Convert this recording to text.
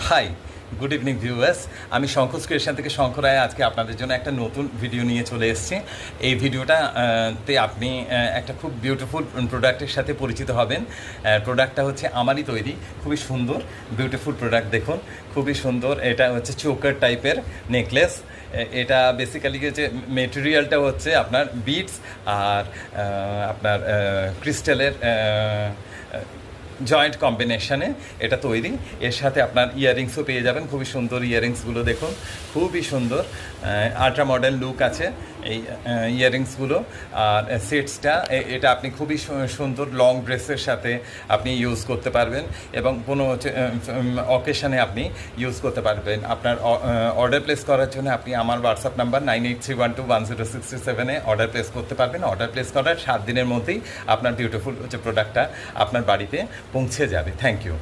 High, good evening viewers. আমি Shankar creation থেকে শঙ্কর রায় আজকে আপনাদের জন্য একটা নতুন ভিডিও নিয়ে চলে এসেছি। এই ভিডিওটাতে আপনি একটা খুব বিউটিফুল প্রোডাক্টের সাথে পরিচিত হবেন। প্রোডাক্টটা হচ্ছে আমারই তৈরি, খুবই সুন্দর বিউটিফুল প্রোডাক্ট। দেখুন, খুবই সুন্দর। এটা হচ্ছে চোকার টাইপের নেকলেস। এটা বেসিক্যালি যে মেটেরিয়ালটা হচ্ছে আপনার বিডস আর আপনার ক্রিস্টালের জয়েন্ট কম্বিনেশনে এটা তৈরি। এর সাথে আপনার ইয়াররিংসও পেয়ে যাবেন, খুবই সুন্দর ইয়াররিংসগুলো দেখুন, খুবই সুন্দর আল্ট্রা মডার্ন লুক আছে এই ইয়াররিংসগুলো। আর সেটসটা এটা আপনি খুবই সুন্দর লং ড্রেসের সাথে আপনি ইউজ করতে পারবেন এবং কোনো অকেশনে আপনি ইউজ করতে পারবেন। আপনার অর্ডার প্লেস করার জন্য আপনি আমার হোয়াটসঅ্যাপ নাম্বার 9831210637-এ অর্ডার প্লেস করতে পারবেন। অর্ডার প্লেস করার 7 দিনের মধ্যেই আপনার বিউটিফুল যে প্রোডাক্টটা আপনার বাড়িতে পৌঁছে যাবে। Thank you.